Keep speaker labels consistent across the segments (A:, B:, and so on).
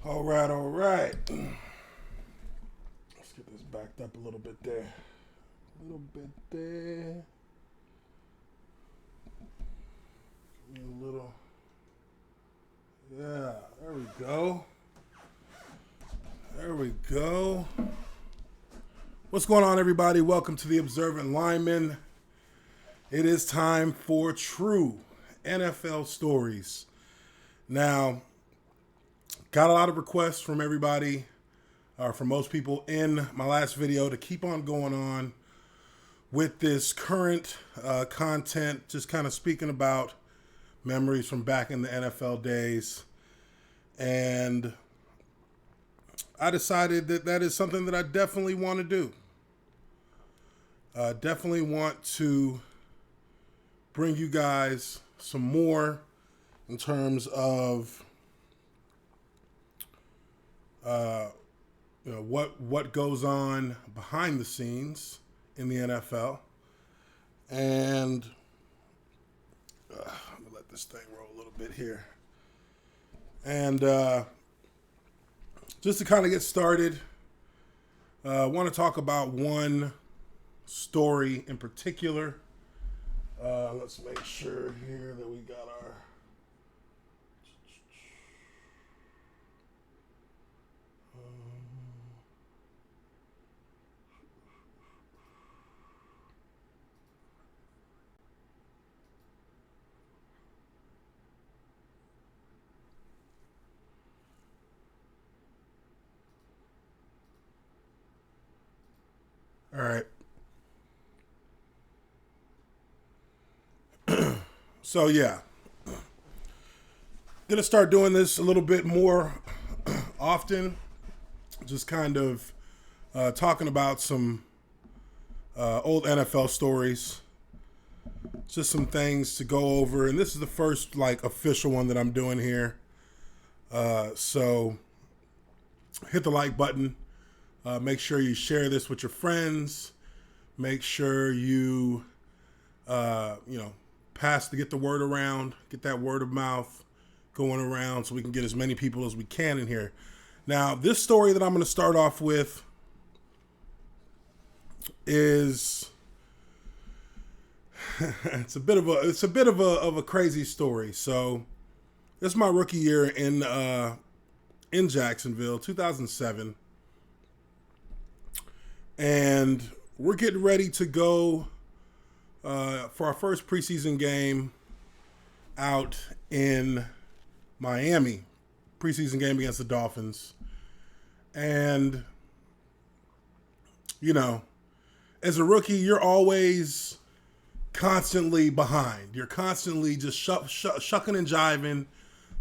A: All right, all right. Let's get this backed up a little bit there. A little bit there. Give me a little. Yeah, there we go. There we go. What's going on, everybody? Welcome to the Observant Lineman. It is time for true NFL stories. Now, got a lot of requests from everybody, from most people in my last video to keep on going on with this current content, just kind of speaking about memories from back in the NFL days. And I decided that that is something that I definitely want to do. Definitely want to bring you guys some more in terms of what goes on behind the scenes in the NFL. And let me let this thing roll a little bit here. And just to kind of get started, I want to talk about one story in particular. Let's make sure here that we got our... All right. So, yeah. Gonna start doing this a little bit more often. Just kind of talking about some old NFL stories. Just some things to go over. And this is the first, official one that I'm doing here. So, hit the like button. Make sure you share this with your friends. Make sure you, pass to get the word around, get that word of mouth going around so we can get as many people as we can in here. Now, this story that I'm going to start off with is it's a bit of a crazy story. So, this is my rookie year in Jacksonville, 2007. And we're getting ready to go for our first preseason game out in Miami. Preseason game against the Dolphins. And, as a rookie, you're always constantly behind. You're constantly just shucking and jiving,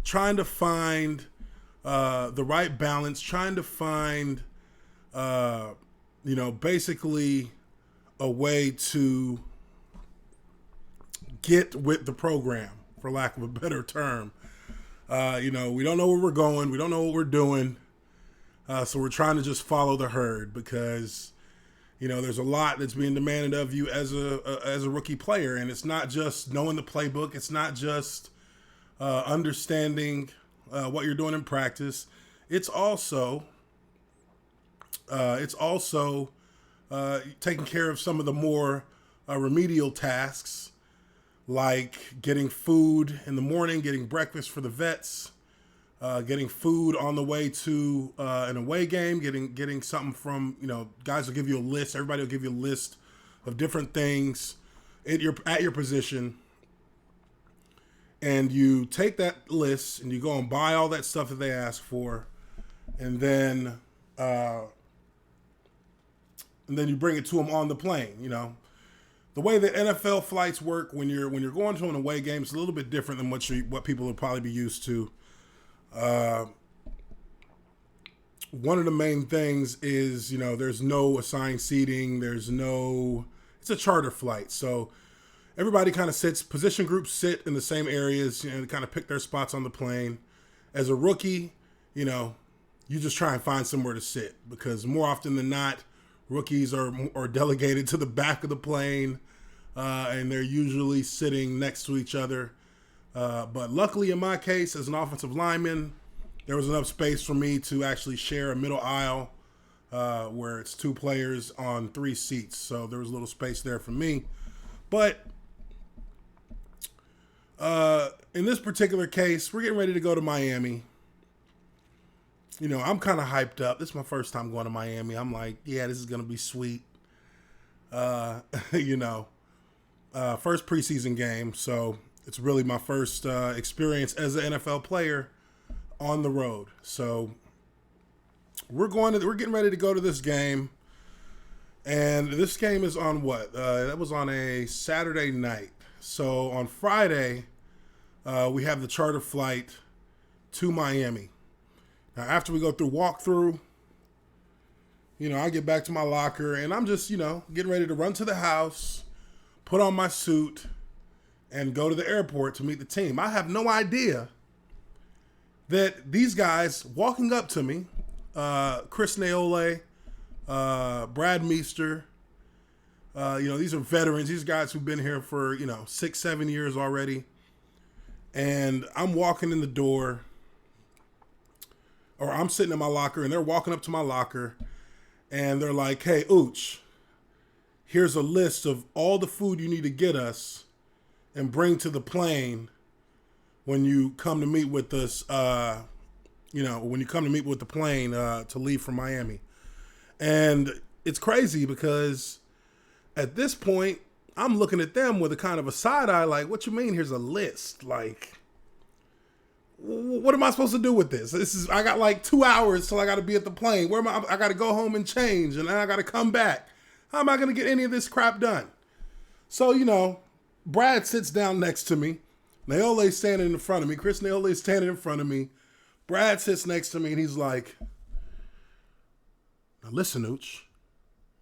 A: trying to find the right balance, trying to find... basically a way to get with the program, for lack of a better term. We don't know where we're going. We don't know what we're doing. So we're trying to just follow the herd because, there's a lot that's being demanded of you as a rookie player. And it's not just knowing the playbook. It's not just understanding what you're doing in practice. It's also taking care of some of the more remedial tasks, like getting food in the morning, getting breakfast for the vets, getting food on the way to an away game, getting something from, guys will give you a list. Everybody will give you a list of different things at your position. And you take that list and you go and buy all that stuff that they ask for. And then you bring it to them on the plane. The way that NFL flights work when you're going to an away game is a little bit different than what people would probably be used to. One of the main things is, there's no assigned seating. It's a charter flight. So everybody kind of position groups sit in the same areas, to kind of pick their spots on the plane. As a rookie, you just try and find somewhere to sit because more often than not, rookies are delegated to the back of the plane, and they're usually sitting next to each other. But luckily, in my case, as an offensive lineman, there was enough space for me to actually share a middle aisle where it's 2 players on 3 seats. So there was a little space there for me. But in this particular case, we're getting ready to go to Miami. You know, I'm kind of hyped up. This is my first time going to Miami. I'm like, yeah, this is going to be sweet. You know, first preseason game. So it's really my first experience as an NFL player on the road. So we're getting ready to go to this game. And this game is on what? That was on a Saturday night. So on Friday, we have the charter flight to Miami. Now, after we go through walkthrough, you know, I get back to my locker and I'm just, you know, getting ready to run to the house, put on my suit, and go to the airport to meet the team. I have no idea that these guys walking up to me, Chris Naole, Brad Meester, you know, these are veterans. These guys who've been here for, you know, 6-7 years already. And I'm walking in the door, or I'm sitting in my locker, and they're walking up to my locker, and they're like, hey, Uche, here's a list of all the food you need to get us and bring to the plane when you come to meet with us, you know, when you come to meet with the plane to leave from Miami. And it's crazy because at this point, I'm looking at them with a kind of a side eye, like, what you mean here's a list? Like, what am I supposed to do with this? I got like 2 hours till I got to be at the plane. Where am I got to go home and change, and then I got to come back. How am I going to get any of this crap done? So, you know, Brad sits down next to me. Naole's standing in front of me. Chris Naole's standing in front of me. Brad sits next to me, and he's like, now listen, Uche,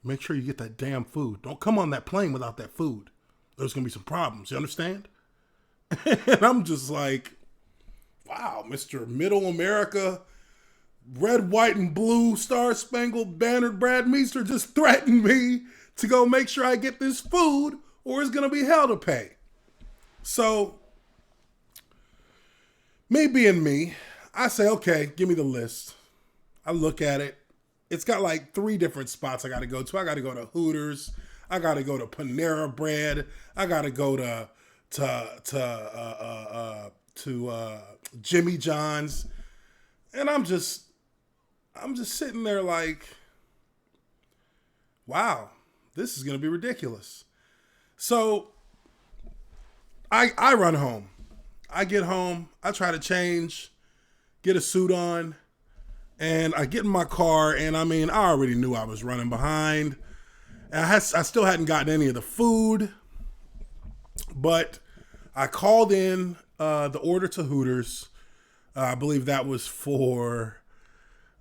A: make sure you get that damn food. Don't come on that plane without that food. There's going to be some problems. You understand? And I'm just like, wow, Mr. Middle America, red, white, and blue, star-spangled bannered Brad Meester just threatened me to go make sure I get this food or it's going to be hell to pay. So, me being me, I say, okay, give me the list. I look at it. It's got like 3 different spots I got to go to. I got to go to Hooters. I got to go to Panera Bread. I got to go to Jimmy John's. And I'm just sitting there like, wow, this is going to be ridiculous. So I run home. I get home. I try to change, get a suit on, and I get in my car. And I mean, I already knew I was running behind. And I still hadn't gotten any of the food, but I called in the order to Hooters. I believe that was for,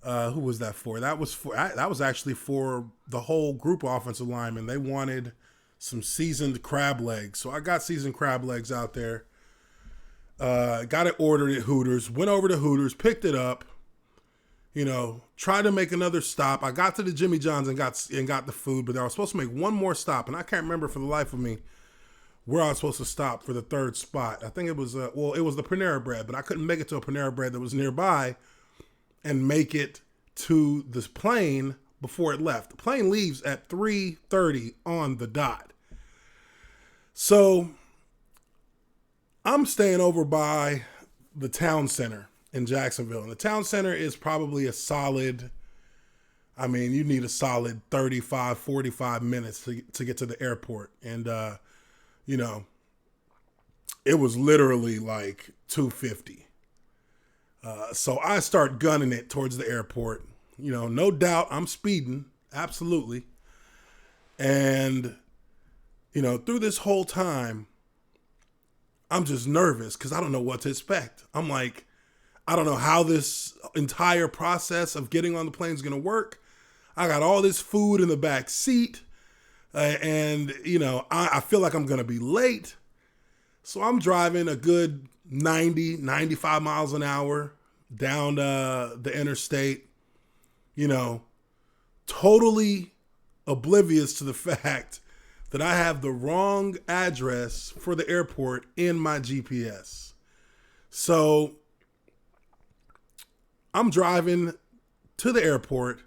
A: who was that for? That was actually for the whole group of offensive linemen. They wanted some seasoned crab legs. So I got seasoned crab legs out there. Got it ordered at Hooters, went over to Hooters, picked it up, you know, tried to make another stop. I got to the Jimmy John's and got the food, but I was supposed to make one more stop, and I can't remember for the life of me where I was supposed to stop for the 3rd spot. I think it was, it was the Panera Bread, but I couldn't make it to a Panera Bread that was nearby and make it to this plane before it left. The plane leaves at 3:30 on the dot. So I'm staying over by the town center in Jacksonville. And the town center is probably a solid, I mean, you need a solid 35, 45 minutes to get to the airport. And, you know, it was literally like 2:50. So I start gunning it towards the airport. You know, no doubt I'm speeding. Absolutely. And, you know, through this whole time, I'm just nervous because I don't know what to expect. I'm like, I don't know how this entire process of getting on the plane is going to work. I got all this food in the back seat. And, you know, I feel like I'm going to be late. So I'm driving a good 90, 95 miles an hour down the interstate, you know, totally oblivious to the fact that I have the wrong address for the airport in my GPS. So I'm driving to the airport.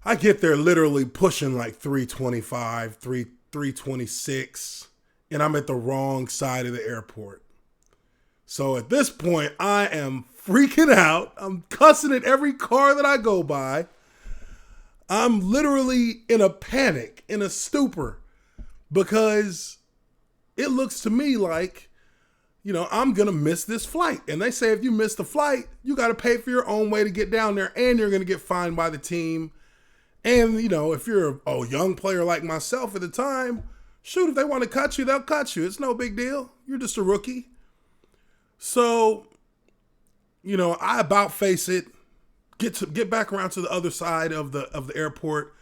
A: I get there literally pushing like 325, 326, and I'm at the wrong side of the airport. So at this point, I am freaking out. I'm cussing at every car that I go by. I'm literally in a panic, in a stupor, because it looks to me like, I'm going to miss this flight. And they say if you miss the flight, you got to pay for your own way to get down there, and you're going to get fined by the team. And, if you're a young player like myself at the time, shoot, if they want to cut you, they'll cut you. It's no big deal. You're just a rookie. So, I about face it, get back around to the other side of the airport.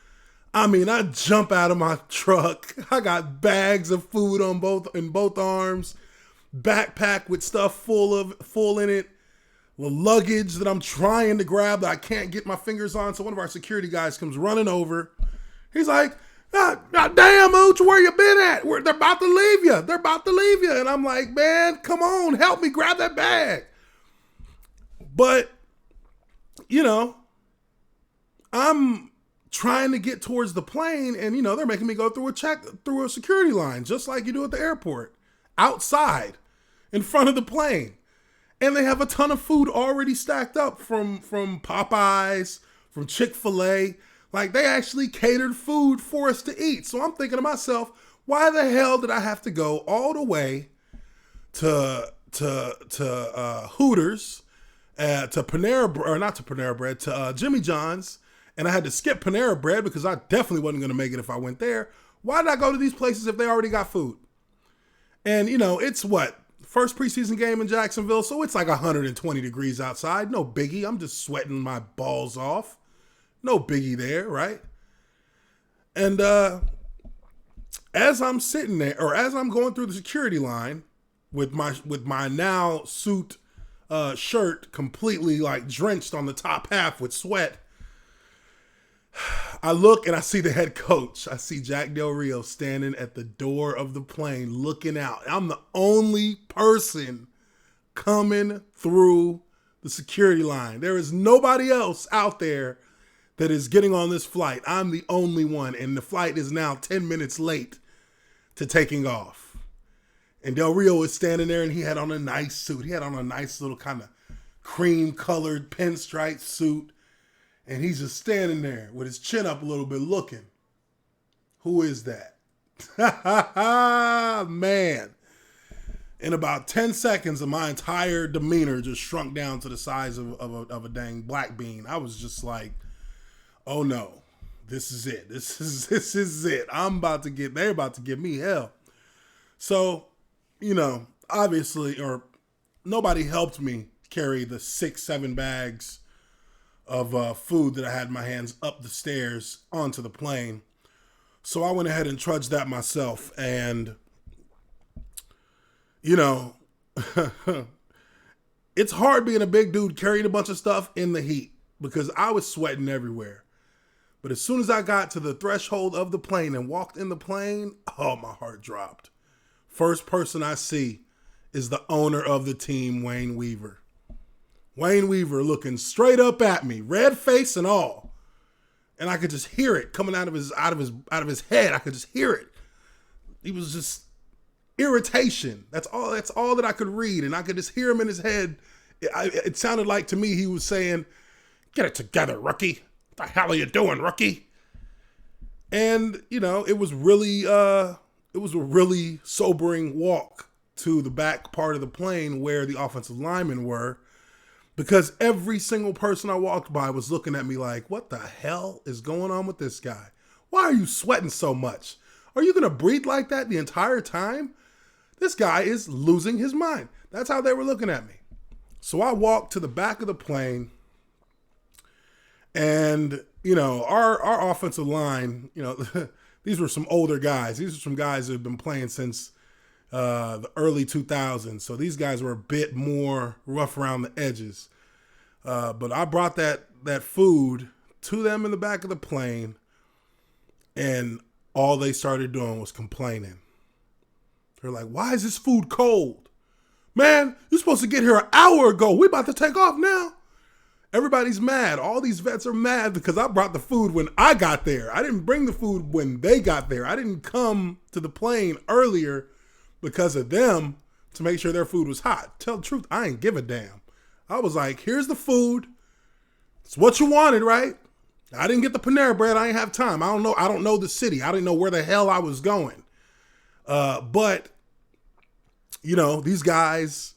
A: I mean, I jump out of my truck. I got bags of food in both arms, backpack with stuff full in it, the luggage that I'm trying to grab that I can't get my fingers on. So one of our security guys comes running over. He's like, damn, Uche, where you been at? They're about to leave you. They're about to leave you. And I'm like, man, come on, help me grab that bag. But, I'm trying to get towards the plane, and, they're making me go through a security line, just like you do at the airport, outside, in front of the plane. And they have a ton of food already stacked up from Popeyes, from Chick-fil-A. Like, they actually catered food for us to eat. So I'm thinking to myself, why the hell did I have to go all the way to Hooters, to Panera, or not to Panera Bread, to Jimmy John's, and I had to skip Panera Bread because I definitely wasn't going to make it if I went there. Why did I go to these places if they already got food? And, it's first preseason game in Jacksonville, so it's like 120 degrees outside. No biggie. I'm just sweating my balls off. No biggie there, right? And as I'm sitting there, or as I'm going through the security line with my now suit shirt completely like drenched on the top half with sweat, I look and I see the head coach. I see Jack Del Rio standing at the door of the plane looking out. I'm the only person coming through the security line. There is nobody else out there that is getting on this flight. I'm the only one, and the flight is now 10 minutes late to taking off. And Del Rio was standing there, and he had on a nice suit. He had on a nice little kind of cream-colored pinstripe suit. And he's just standing there with his chin up a little bit looking. Who is that? Man. In about 10 seconds, my entire demeanor just shrunk down to the size of a dang black bean. I was just like, oh no, this is it. This is it. They're about to give me hell. So, obviously, or nobody helped me carry the 6-7 bags of food that I had in my hands up the stairs onto the plane. So I went ahead and trudged that myself. And, it's hard being a big dude carrying a bunch of stuff in the heat because I was sweating everywhere. But as soon as I got to the threshold of the plane and walked in the plane, oh, my heart dropped. First person I see is the owner of the team, Wayne Weaver. Wayne Weaver looking straight up at me, red face and all. And I could just hear it coming out of his head. I could just hear it. He was just irritation. That's all that I could read. And I could just hear him in his head. It sounded like to me he was saying, "Get it together, rookie. What the hell are you doing, rookie?" And, it was a really sobering walk to the back part of the plane where the offensive linemen were. Because every single person I walked by was looking at me like, what the hell is going on with this guy? Why are you sweating so much? Are you going to breathe like that the entire time? This guy is losing his mind. That's how they were looking at me. So I walked to the back of the plane, and, our offensive line, these were some older guys. These are some guys who have been playing since the early 2000s. So these guys were a bit more rough around the edges. But I brought that food to them in the back of the plane, and all they started doing was complaining. They're like, "Why is this food cold? Man, you're supposed to get here an hour ago. We about to take off now." Everybody's mad. All these vets are mad because I brought the food when I got there. I didn't bring the food when they got there. I didn't come to the plane earlier because of them to make sure their food was hot. Tell the truth, I ain't give a damn. I was like, here's the food. It's what you wanted, right? I didn't get the Panera bread. I ain't have time. I don't know the city. I didn't know where the hell I was going. But, these guys,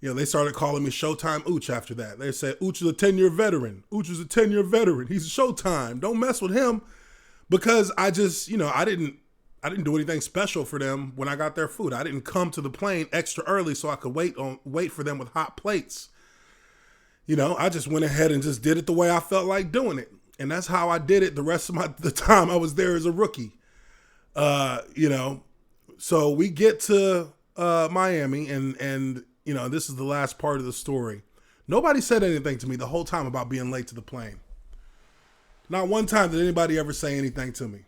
A: they started calling me Showtime Uche after that. They said, Uche's a 10-year veteran. Uche's a 10-year veteran. He's Showtime. Don't mess with him. Because I just, I didn't do anything special for them when I got their food. I didn't come to the plane extra early so I could wait for them with hot plates. I just went ahead and just did it the way I felt like doing it. And that's how I did it the rest of the time I was there as a rookie. So we get to Miami and this is the last part of the story. Nobody said anything to me the whole time about being late to the plane. Not one time did anybody ever say anything to me.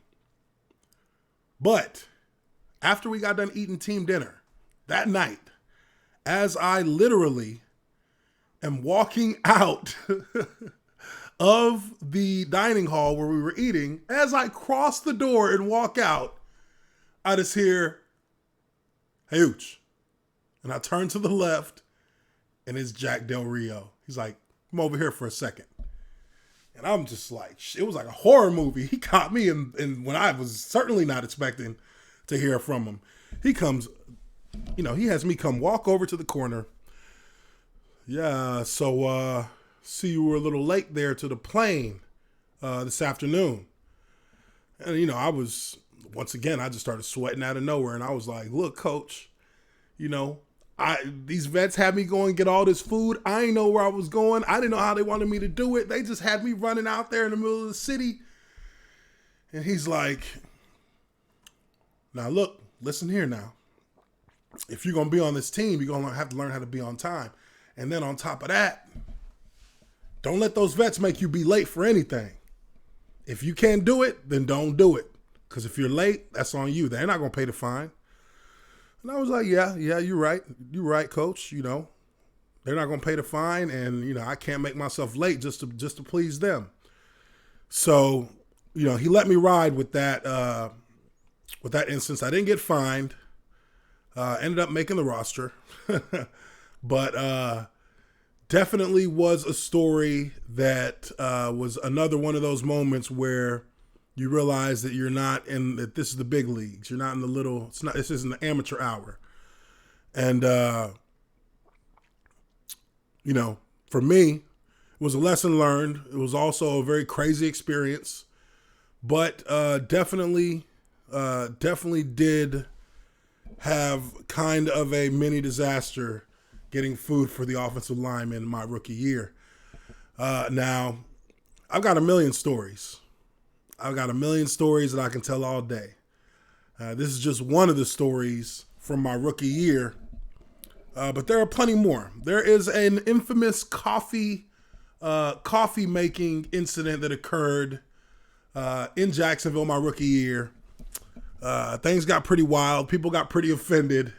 A: But after we got done eating team dinner that night, as I literally am walking out of the dining hall where we were eating, as I cross the door and walk out, I just hear, "Hey, Uche." And I turn to the left, and it's Jack Del Rio. He's like, "Come over here for a second." And I'm just like, it was like a horror movie. He caught me in when I was certainly not expecting to hear from him. He comes, he has me come walk over to the corner. "Yeah, so see you were a little late there to the plane this afternoon." And, I was, once again, I just started sweating out of nowhere. And I was like, "Look, coach, these vets had me go and get all this food. I didn't know where I was going. I didn't know how they wanted me to do it. They just had me running out there in the middle of the city." And he's like, "Now look, listen here now. If you're going to be on this team, you're going to have to learn how to be on time. And then on top of that, don't let those vets make you be late for anything. If you can't do it, then don't do it. Because if you're late, that's on you. They're not going to pay the fine." And I was like, yeah, you're right. You're right, coach. They're not going to pay the fine. And, I can't make myself late just to please them. So, he let me ride with that instance. I didn't get fined. Ended up making the roster. But definitely was a story that was another one of those moments where you realize that that this is the big leagues. You're not in this isn't the amateur hour. And, for me, it was a lesson learned. It was also a very crazy experience, but definitely did have kind of a mini disaster getting food for the offensive lineman my rookie year. Now, I've got a million stories. I've got a million stories that I can tell all day. This is just one of the stories from my rookie year, but there are plenty more. There is an infamous coffee making incident that occurred in Jacksonville my rookie year. Things got pretty wild. People got pretty offended,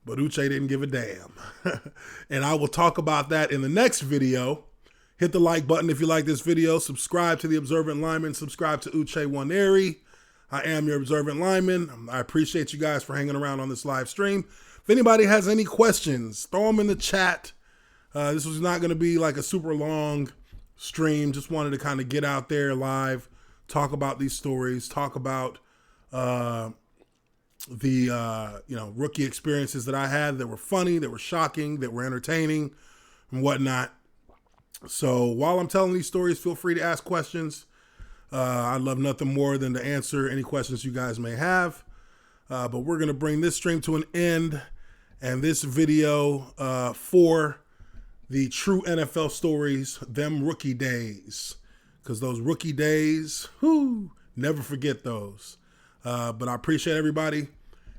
A: but Uche didn't give a damn. And I will talk about that in the next video. Hit the like button if you like this video. Subscribe to the Observant Lineman. Subscribe to Uche Nwaneri. I am your Observant Lineman. I appreciate you guys for hanging around on this live stream. If anybody has any questions, throw them in the chat. This was not going to be like a super long stream. Just wanted to kind of get out there live, talk about these stories, talk about the rookie experiences that I had that were funny, that were shocking, that were entertaining, and whatnot. So while I'm telling these stories, feel free to ask questions. I'd love nothing more than to answer any questions you guys may have. But we're going to bring this stream to an end and this video for the true NFL stories, them rookie days. Because those rookie days, never forget those. But I appreciate everybody,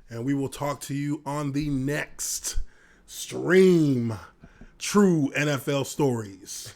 A: and we will talk to you on the next stream. True NFL stories.